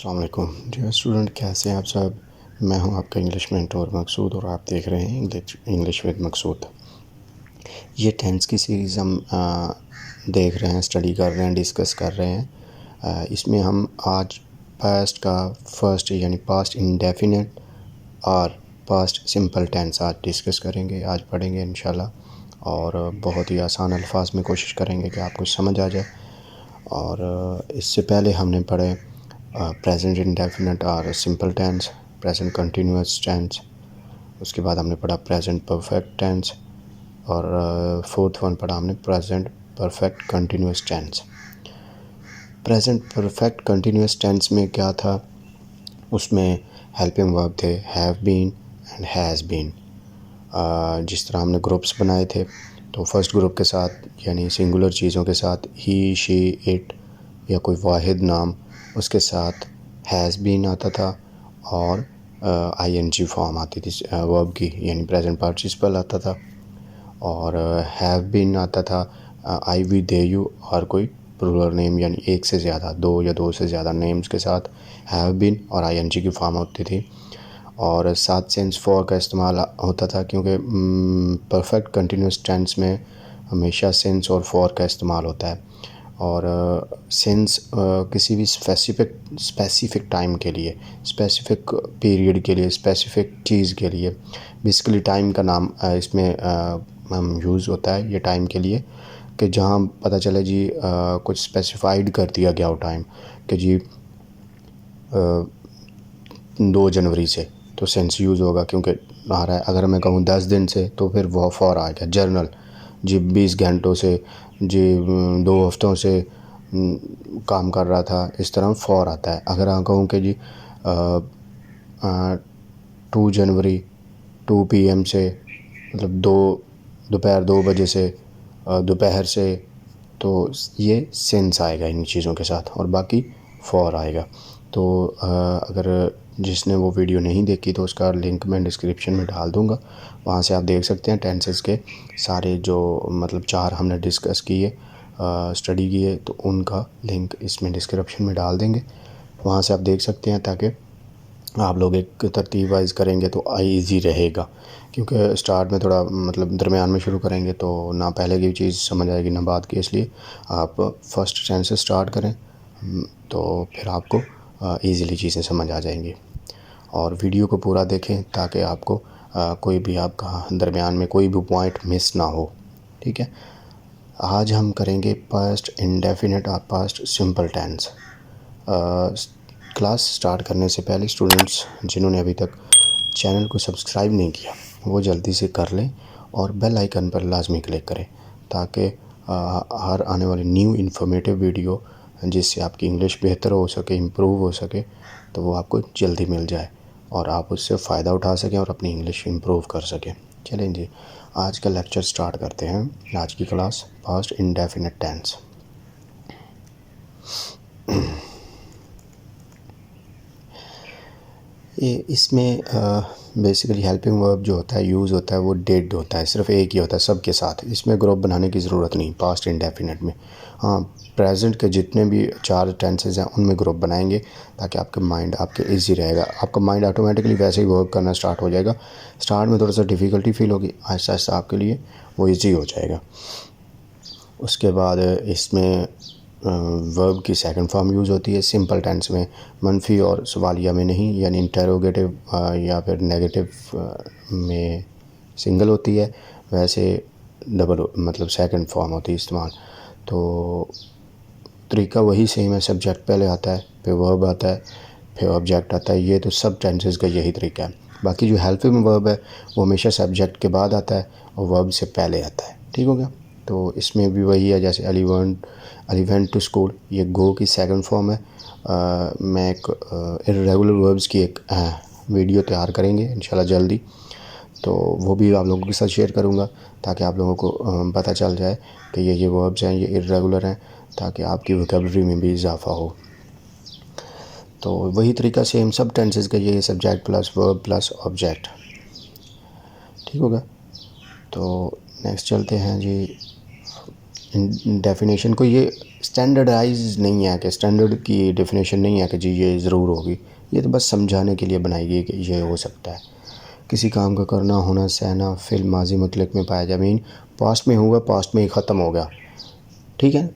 अस्सलाम वालेकुम dear student, कैसे हैं आप सब। मैं हूं आपका इंग्लिश मेंटोर मकसूद और आप देख रहे हैं इंग्लिश विद मकसूद। ये टेंस की सीरीज़ हम देख रहे हैं, स्टडी कर रहे हैं, डिस्कस कर रहे हैं। इसमें हम आज पास्ट का फर्स्ट यानी पास्ट इंडेफिनिट और पास्ट सिंपल टेंस आज डिस्कस करेंगे, आज पढ़ेंगे इंशाल्लाह। और बहुत ही आसान अल्फाज में कोशिश करेंगे कि आपको समझ आ जाए। और इससे पहले हमने पढ़े प्रेजेंट इंडेफिनिट और simple tense, present continuous tense. उसके बाद हमने पढ़ा प्रेजेंट परफेक्ट टेंस और फोर्थ वन पढ़ा हमने present perfect continuous tense. Present perfect continuous tense में क्या था, उसमें हेल्पिंग वर्ब थे have been and has been. जिस तरह हमने ग्रुप्स बनाए थे, तो फर्स्ट ग्रुप के साथ यानी सिंगुलर चीज़ों के साथ ही, शी, इट या कोई वाहिद नाम, उसके साथ हैज़ बीन आता था और आईएनजी फॉर्म आती थी वर्ब की, यानी प्रेजेंट पार्टिसिपल आता था। और हैव बीन आता था आई, वी, दे, यू और कोई प्लूरल नेम यानी एक से ज़्यादा, दो या दो से ज़्यादा नेम्स के साथ हैव बीन और आईएनजी की फॉर्म होती थी। और साथ सेंस फॉर का इस्तेमाल होता था, क्योंकि परफेक्ट कंटिन्यूस टेंस में हमेशा सेंस और फॉर का इस्तेमाल होता है। और सेंस किसी भी स्पेसिफ़िक टाइम के लिए, स्पेसिफ़िक पीरियड के लिए, स्पेसिफ़िक चीज़ के लिए, बेसिकली टाइम का नाम इसमें हम यूज़ होता है ये टाइम के लिए, कि जहाँ पता चले जी कुछ स्पेसिफाइड कर दिया गया हो टाइम कि जी 2 जनवरी से, तो सेंस यूज़ होगा क्योंकि आ रहा है। अगर मैं कहूँ 10 दिन से तो फिर वो फॉर आ गया। जर्नल जी 20 घंटों से, जी 2 हफ्तों से काम कर रहा था, इस तरह फॉर आता है। अगर मैं कहूँ कि जी 2 जनवरी 2 PM से, मतलब दोपहर 2 बजे से, दोपहर से, तो ये सेंस आएगा इन चीज़ों के साथ और बाकी फॉर आएगा। तो अगर जिसने वो वीडियो नहीं देखी तो उसका लिंक मैं डिस्क्रिप्शन में डाल दूँगा, वहाँ से आप देख सकते हैं टेंसेस के सारे जो मतलब 4 हमने डिस्कस किए, स्टडी किए, तो उनका लिंक इसमें डिस्क्रिप्शन में डाल देंगे, वहाँ से आप देख सकते हैं, ताकि आप लोग एक तरतीब वाइज करेंगे तो ईज़ी रहेगा। क्योंकि स्टार्ट में थोड़ा मतलब दरमियान में शुरू करेंगे तो ना पहले की चीज़ समझ आएगी ना बाद की, इसलिए आप फर्स्ट टेंस से स्टार्ट करें, तो फिर आपको ईज़िली चीज़ें समझ आ जाएंगी। और वीडियो को पूरा देखें ताकि आपको कोई भी आपका दरमियान में कोई भी पॉइंट मिस ना हो, ठीक है। आज हम करेंगे पास्ट इंडेफिनिट और past simple tense. Class start करने से पहले स्टूडेंट्स जिन्होंने अभी तक चैनल को सब्सक्राइब नहीं किया वो जल्दी से कर लें और बेल आइकन पर लाजमी क्लिक करें, ताकि हर आने वाली न्यू इन्फॉर्मेटिव वीडियो जिससे आपकी इंग्लिश बेहतर हो सके, इम्प्रूव हो सके, तो वो आपको जल्दी मिल जाए और आप उससे फ़ायदा उठा सकें और अपनी इंग्लिश इम्प्रूव कर सकें। चलें जी, आज का लेक्चर स्टार्ट करते हैं। आज की क्लास पास्ट इंडेफिनिट टेंस। ये इसमें बेसिकली हेल्पिंग वर्ब जो होता है यूज़ होता है वो डिड होता है, सिर्फ एक ही होता है सबके साथ। इसमें ग्रुप बनाने की ज़रूरत नहीं पास्ट इंडेफिनिट में। हाँ, प्रेजेंट के जितने भी 4 टेंसेस हैं उनमें ग्रुप बनाएंगे ताकि आपके माइंड आपके इजी रहेगा। आपका माइंड ऑटोमेटिकली वैसे ही वर्क करना स्टार्ट हो जाएगा। स्टार्ट में थोड़ा सा डिफ़िकल्टी फील होगी, आहिस्ता आहिस्ता आपके लिए वो ईजी हो जाएगा। उसके बाद इसमें वर्ब की सेकंड फॉर्म यूज़ होती है सिंपल टेंस में, मनफी और सवालिया में नहीं, यानी इंटरोगेटिव या फिर नेगेटिव में सिंगल होती है, वैसे डबल मतलब सेकंड फॉर्म होती है इस्तेमाल। तो तरीका वही सेम है, सब्जेक्ट पहले आता है, फिर वर्ब आता है, फिर ऑब्जेक्ट आता है। ये तो सब टेंसेस का यही तरीका है। बाकी जो हेल्पिंग वर्ब है वो हमेशा सब्जेक्ट के बाद आता है और वर्ब से पहले आता है, ठीक हो गया। तो इसमें भी वही है, जैसे आई वेंट टू स्कूल, ये गो की सेकंड फॉर्म है। मैं एक इर्रेगुलर वर्ब्स की एक वीडियो तैयार करेंगे इंशाल्लाह जल्दी, तो वो भी आप लोगों के साथ शेयर करूँगा ताकि आप लोगों को पता चल जाए कि ये वर्ब्स हैं, ये इर्रेगुलर हैं, ताकि आपकी वोकैबुलरी में भी इजाफा हो। तो वही तरीका सेम सब टेंसेस का, ये subject plus verb plus object, ठीक होगा। तो नेक्स्ट चलते हैं जी डेफिनेशन को। ये स्टैंडर्डाइज नहीं है कि स्टैंडर्ड की डेफिनेशन नहीं है कि जी ये ज़रूर होगी, ये तो बस समझाने के लिए बनाई गई कि ये हो सकता है। किसी काम का करना, होना, सहना फ़िल माजी मुतलक में पाया जाए, मीन पास्ट में हुआ, पास्ट में ही ख़त्म हो गया, ठीक है।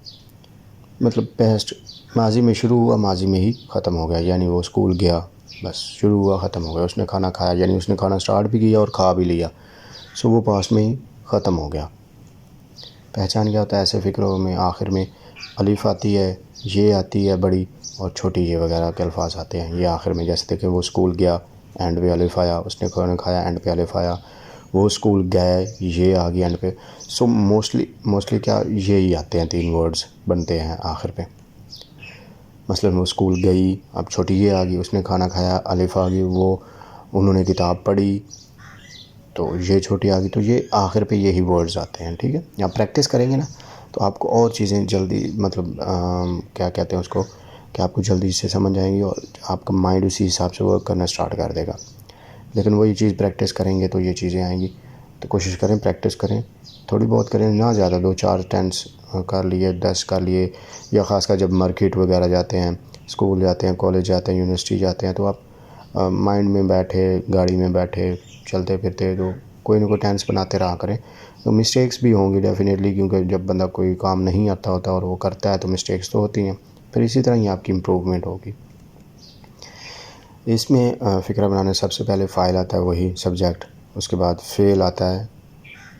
मतलब पास्ट माजी में शुरू हुआ, माजी में ही ख़त्म हो गया, यानी वो स्कूल गया, बस शुरू हुआ ख़त्म हो गया। उसने खाना खाया, यानी उसने खाना स्टार्ट भी किया और खा भी लिया, सो वो पास्ट में ही ख़त्म हो गया। पहचान क्या होता है ऐसे फ़िक्रों में? आखिर में अलिफ आती है, ये आती है बड़ी, और छोटी ये वगैरह के अल्फाज आते हैं ये आखिर में। जैसे देखें वो स्कूल गया, एंड पे अलिफ आया, उसने खाना खाया, एंड पे अलिफ आया, वो स्कूल गए, ये आ गया एंड पे। सो मोस्टली क्या ये ही आते हैं, 3 वर्ड्स बनते हैं आखिर पे। मसलन वो स्कूल गई, अब छोटी ये आ गई, उसने खाना खाया, अलिफ आ गई, वो उन्होंने किताब पढ़ी, तो ये छोटी आ गई, तो ये आखिर पे यही वर्ड्स आते हैं, ठीक है। आप प्रैक्टिस करेंगे ना तो आपको और चीज़ें जल्दी मतलब क्या कहते हैं उसको, कि आपको जल्दी से समझ आएंगी और आपका माइंड उसी हिसाब से वर्क करना स्टार्ट कर देगा। लेकिन वही चीज़ प्रैक्टिस करेंगे तो ये चीज़ें आएंगी। तो कोशिश करें, प्रैक्टिस करें, थोड़ी बहुत करें, ना ज़्यादा, 2-4 टेंस कर लिए, 10 कर लिए, या ख़ासकर जब मार्केट वगैरह जाते हैं, स्कूल जाते हैं, कॉलेज जाते हैं, यूनिवर्सिटी जाते हैं, तो आप माइंड में बैठे, गाड़ी में बैठे, चलते फिरते तो कोई ना कोई टेंस बनाते रहा करें। तो मिस्टेक्स भी होंगी डेफिनेटली, क्योंकि जब बंदा कोई काम नहीं आता होता और वो करता है तो मिस्टेक्स तो होती हैं, फिर इसी तरह ही आपकी इम्प्रूवमेंट होगी। इसमें फ़िक्रा बनाने सबसे पहले फ़ाइल आता है, वही सब्जेक्ट, उसके बाद फ़ेल आता है,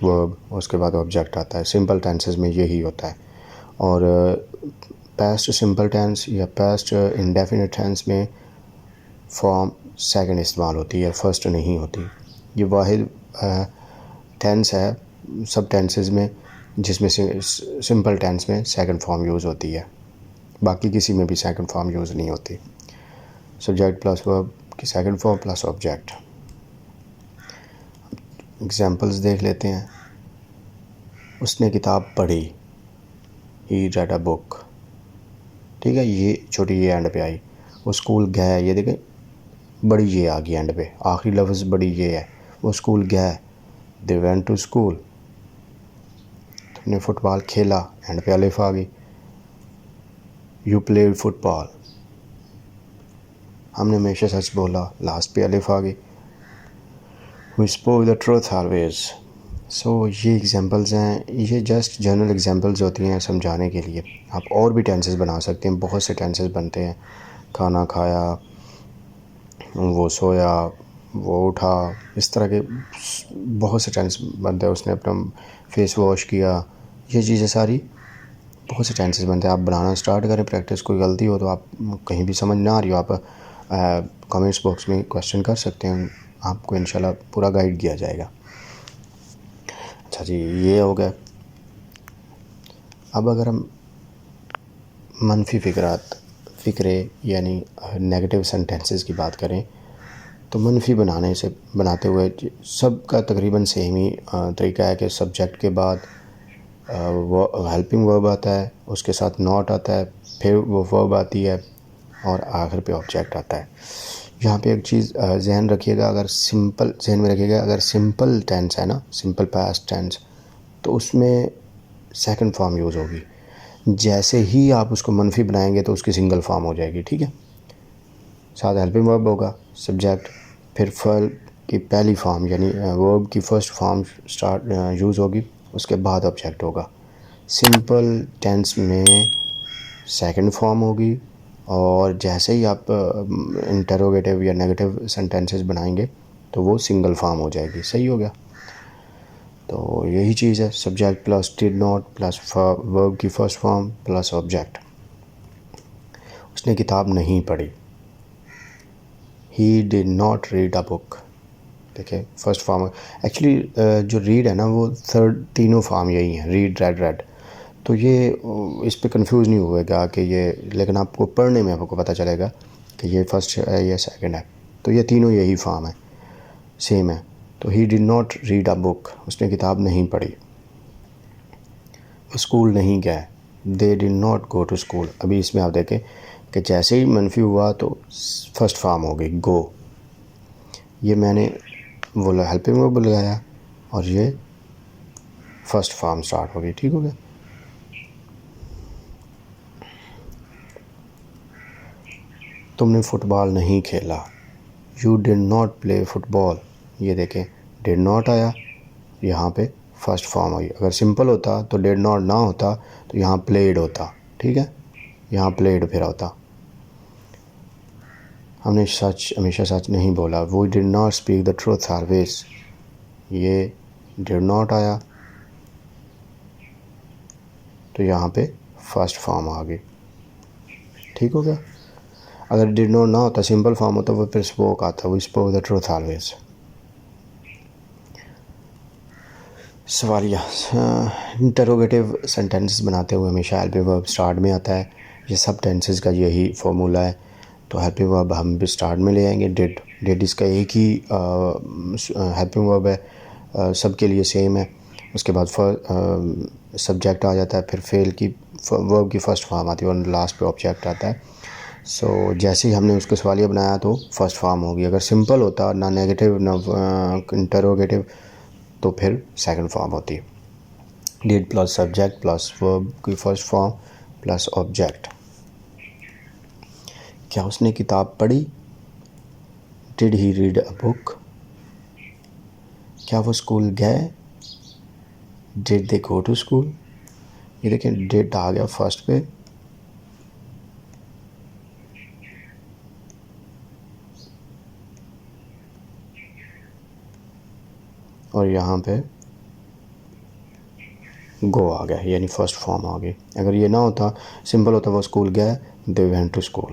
वर्ब, उसके बाद ऑब्जेक्ट आता है। सिंपल टेंसेस में यही होता है। और पास्ट सिंपल टेंस या पास्ट इंडेफिनिट टेंस में फॉर्म सेकंड इस्तेमाल होती है, फर्स्ट नहीं होती। ये वाहिद टेंस है सब टेंसेस में जिसमें से सिंपल टेंस में सेकंड फॉर्म यूज़ होती है, बाकी किसी में भी सेकंड फॉर्म यूज़ नहीं होती। सब्जेक्ट प्लस वर्ब की second form plus object. Examples देख लेते हैं। उसने किताब पढ़ी, ही रेड अ बुक, ठीक है, ये छोटी ये एंड पे आई। वो स्कूल गया, ये देखें बड़ी ये आ गई एंड पे, आखिरी लफ्ज़ बड़ी ये है। वो स्कूल गया, दे वेंट टू स्कूल। तुमने फुटबॉल खेला, एंड पे अलिफ आ गई, यू प्लेड फुटबॉल। हमने हमेशा सच बोला, लास्ट पे अलिफ आ गई, we spoke the truth always. So ये एग्जांपल्स हैं, ये जस्ट जनरल एग्जांपल्स होती हैं समझाने के लिए। आप और भी टेंसेस बना सकते हैं, बहुत से टेंसेस बनते हैं। खाना खाया, वो सोया, वो उठा, इस तरह के बहुत से टेंस बनते हैं। उसने अपना फेस वॉश किया, ये चीज़ें सारी बहुत से टेंसेस बनते हैं। आप बनाना स्टार्ट करें, प्रैक्टिस, कोई गलती हो तो आप कहीं भी समझ ना आ रही हो, आप कमेंट्स बॉक्स में क्वेश्चन कर सकते हैं, आपको इंशाल्लाह पूरा गाइड किया जाएगा। अच्छा जी, ये हो गया। अब अगर हम मनफी फ़िक्रे यानी नेगेटिव सेंटेंसेस की बात करें, तो मनफी बनाते हुए सबका तकरीबन सेम ही तरीका है कि सब्जेक्ट के बाद वो हेल्पिंग वर्ब आता है, उसके साथ नॉट आता है, फिर वो वर्ब आती है और आखिर पे ऑब्जेक्ट आता है। यहाँ पे एक चीज़ जहन रखिएगा, अगर सिंपल जहन में रखिएगा, अगर सिंपल टेंस है ना, सिंपल पास्ट टेंस, तो उसमें सेकंड फॉर्म यूज़ होगी। जैसे ही आप उसको मनफी बनाएंगे तो उसकी सिंगल फॉर्म हो जाएगी, ठीक है। साथ हेल्पिंग वर्ब होगा, सब्जेक्ट, फिर फल की पहली फॉर्म यानी वर्ब की फर्स्ट फॉर्म स्टार्ट यूज़ होगी, उसके बाद ऑब्जेक्ट होगा। सिंपल टेंस में सेकंड फॉर्म होगी, और जैसे ही आप इंटरोगेटिव या नेगेटिव सेंटेंसेस बनाएंगे तो वो सिंगल फॉर्म हो जाएगी। सही हो गया। तो यही चीज़ है, subject plus did not plus verb की फर्स्ट फॉर्म प्लस ऑब्जेक्ट। उसने किताब नहीं पढ़ी, ही did not read a book. देखिए फर्स्ट फॉर्म, एक्चुअली जो रीड है ना वो थर्ड, तीनों फॉर्म यही हैं, रीड रेड रेड। तो ये इस पे कंफ्यूज नहीं होएगा कि ये, लेकिन आपको पढ़ने में आपको पता चलेगा कि ये फर्स्ट है या सेकंड है। तो ये तीनों यही फॉर्म है, सेम है। तो he did not read a book, उसने किताब नहीं पढ़ी। वो स्कूल नहीं गए, they did not go to school. अभी इसमें आप देखें कि जैसे ही मनफी हुआ तो फर्स्ट फॉर्म हो गई गो, ये मैंने बोला हेल्पिंग वर्ब लगाया और ये फर्स्ट फॉर्म स्टार्ट हो गई, ठीक हो गया। तुमने फ़ुटबॉल नहीं खेला। You did not play football. ये देखें डिड नॉट आया, यहाँ पे फर्स्ट फॉर्म आई। अगर सिंपल होता तो डिड नॉट ना होता तो यहाँ प्लेड होता, ठीक है, यहाँ प्लेड फिर होता। हमने सच हमेशा सच नहीं बोला। We did not speak the truth always. ये डिड नॉट आया तो यहाँ पे फर्स्ट फॉर्म आ गई, ठीक हो गया। अगर डिड नॉट ना होता, सिंपल फॉर्म होता, वो फिर स्पोक आता, we spoke the truth always. सवालिया इंटरोगेटिव सेंटेंसेस बनाते हुए हमेशा हेल्पिंग वर्ब स्टार्ट में आता है। ये सब टेंसेस का यही फार्मूला है। तो हेल्पिंग वर्ब हम भी स्टार्ट में ले आएंगे। डिड इसका एक ही हेल्पिंग वर्ब है, सबके लिए सेम है। उसके बाद सब्जेक्ट आ जाता है, फिर फेल की वर्ब की फ़र्स्ट फॉर्म आती है और लास्ट पे ऑब्जेक्ट आता है। सो जैसे ही हमने उसको सवालिया बनाया तो फर्स्ट फॉर्म होगी। अगर सिंपल होता, ना नेगेटिव ना इंटरोगेटिव, तो फिर सेकंड फॉर्म होती। Did plus subject plus verb की फर्स्ट फॉर्म प्लस ऑब्जेक्ट। क्या उसने किताब पढ़ी? Did he read a book? क्या वो स्कूल गए? Did they go to school? ये देखें डिड आ गया फर्स्ट पे, और यहाँ पे गो आ गया, यानी फर्स्ट फॉर्म आ गई। अगर ये ना होता, सिंपल होता, वो स्कूल गए, दे वेंट टू स्कूल।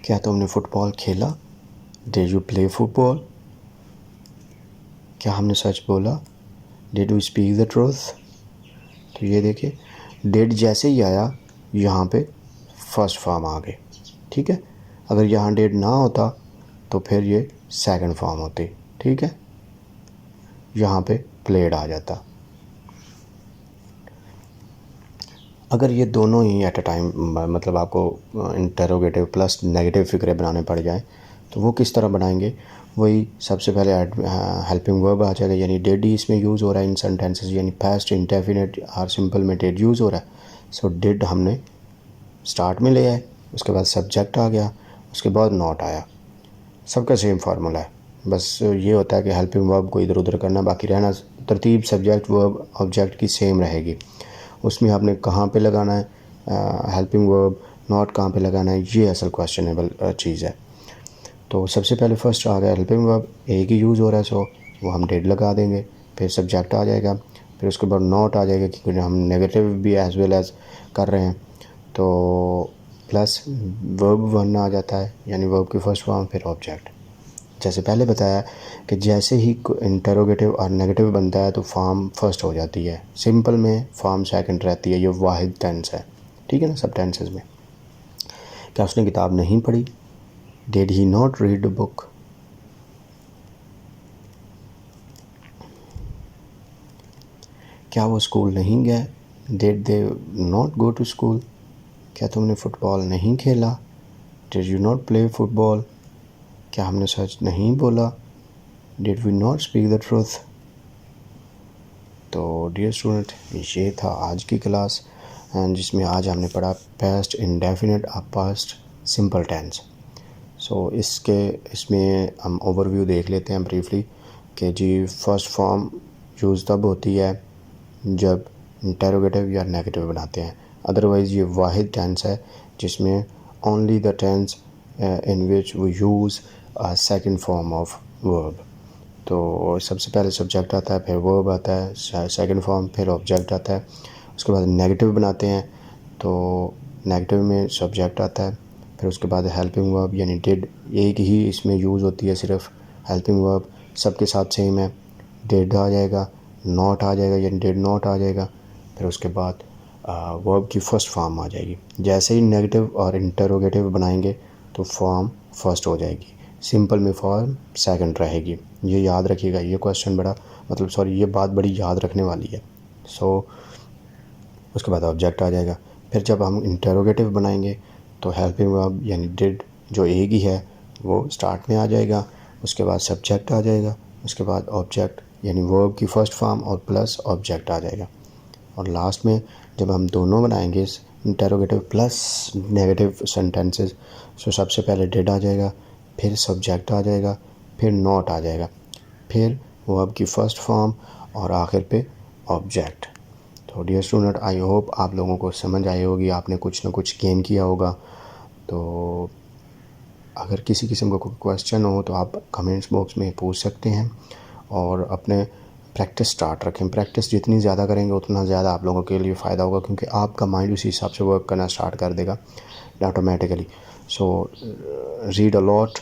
क्या तुमने फुटबॉल खेला? Did you play football? क्या हमने सच बोला? Did we speak the truth? तो ये देखिए डिड जैसे ही आया यहाँ पे फर्स्ट फॉर्म आ गई, ठीक है। अगर यहाँ डिड ना होता तो फिर ये सेकंड फॉर्म होती, ठीक है, यहाँ पे प्लेड आ जाता। अगर ये दोनों ही एट अ टाइम, मतलब आपको इंटरोगेटिव प्लस नेगेटिव फिक्रे बनाने पड़ जाएं, तो वो किस तरह बनाएंगे? वही सबसे पहले हेल्पिंग वर्ब आ जाएगा, यानी डिड ही इसमें यूज़ हो रहा है इन सेंटेंसेस, यानी पास्ट इंडेफिनिट और सिंपल में डिड यूज़ हो रहा है। सो डिड हमने स्टार्ट में ले आए, उसके बाद सब्जेक्ट आ गया, उसके बाद नॉट आया। सबका सेम फार्मूला है, बस ये होता है कि हेल्पिंग वर्ब को इधर उधर करना, बाकी रहना तरतीब सब्जेक्ट वर्ब ऑब्जेक्ट की सेम रहेगी। उसमें आपने कहाँ पे लगाना है हेल्पिंग वर्ब, नॉट कहाँ पे लगाना है, ये असल क्वेश्चनेबल चीज़ है। तो सबसे पहले फर्स्ट आ गया हेल्पिंग वर्ब, एक ही यूज़ हो रहा है, सो वो हम डिड लगा देंगे। फिर सब्जेक्ट आ जाएगा, फिर उसके बाद नॉट आ जाएगा क्योंकि हम नेगेटिव भी एज वेल एज कर रहे हैं, तो प्लस वर्ब वन आ जाता है, यानी वर्ब की फर्स्ट फॉर्म फिर ऑब्जेक्ट। जैसे पहले बताया कि जैसे ही इंटरोगेटिव और नेगेटिव बनता है तो फॉर्म फर्स्ट हो जाती है, सिंपल में फॉर्म सेकंड रहती है। ये वाहिद टेंस है, ठीक है ना, सब टेंसेस में। क्या उसने किताब नहीं पढ़ी? Did he not read the book? क्या वो स्कूल नहीं गए? Did they not go to school? क्या तुमने फुटबॉल नहीं खेला? Did you not play football? क्या हमने सच नहीं बोला? Did we not speak the truth? तो डियर स्टूडेंट, ये था आज की क्लास, जिसमें आज हमने पढ़ा पास्ट इंडेफिनिट और पास्ट सिंपल टेंस। सो इसमें हम ओवरव्यू देख लेते हैं ब्रीफली कि जी फर्स्ट फॉर्म यूज़ तब होती है जब इंटरोगेटिव या नेगेटिव बनाते हैं, अदरवाइज़ ये वाहिद टेंस है जिसमें only the tense in which we use second form of verb. तो सबसे पहले सब्जेक्ट आता है, फिर वर्ब आता है सेकंड फॉर्म, फिर ऑब्जेक्ट आता है। उसके बाद नेगेटिव बनाते हैं तो नेगेटिव में सब्जेक्ट आता है, फिर उसके बाद हेल्पिंग वर्ब यानी डिड एक ही इसमें यूज़ होती है, सिर्फ हेल्पिंग वर्ब सबके साथ सेम है। डिड आ जाएगा, नॉट आ जाएगा यानी डिड नॉट आ जाएगा, फिर उसके बाद वर्ब की फ़र्स्ट फॉर्म आ जाएगी। जैसे ही नेगेटिव और इंटरोगेटिव बनाएंगे तो फॉर्म फर्स्ट हो जाएगी, सिंपल में फॉर्म सेकंड रहेगी। ये याद रखिएगा, ये क्वेश्चन बड़ा ये बात बड़ी याद रखने वाली है। उसके बाद ऑब्जेक्ट आ जाएगा। फिर जब हम इंटरोगेटिव बनाएंगे तो हेल्पिंग वर्ब यानी डिड जो एक ही है वो स्टार्ट में आ जाएगा, उसके बाद सब्जेक्ट आ जाएगा, उसके बाद ऑब्जेक्ट यानी वर्ब की फ़र्स्ट फॉर्म और प्लस ऑब्जेक्ट आ जाएगा, और लास्ट में जब हम दोनों बनाएंगे इंटरोगेटिव प्लस नेगेटिव सेंटेंसेस, सो सबसे पहले डिड आ जाएगा, फिर सब्जेक्ट आ जाएगा, फिर नॉट आ जाएगा, फिर वर्ब की फर्स्ट फॉर्म और आखिर पे ऑब्जेक्ट। तो डियर स्टूडेंट, आई होप आप लोगों को समझ आई होगी, आपने कुछ ना कुछ गेन किया होगा। तो अगर किसी किस्म का कोई क्वेश्चन हो तो आप कमेंट्स बॉक्स में पूछ सकते हैं और अपने प्रैक्टिस स्टार्ट रखें। प्रैक्टिस जितनी ज़्यादा करेंगे उतना ज़्यादा आप लोगों के लिए फ़ायदा होगा, क्योंकि आपका माइंड उसी हिसाब से वर्क करना स्टार्ट कर देगा automatically. So read a lot,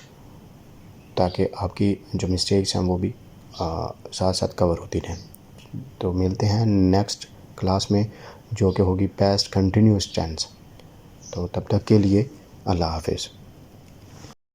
ताकि आपकी जो मिस्टेक्स हैं वो भी साथ साथ कवर होती रहें। तो मिलते हैं नेक्स्ट क्लास में, जो कि होगी पास्ट कंटिन्यूस टेंस। तो तब तक के लिए अल्लाह हाफिज़।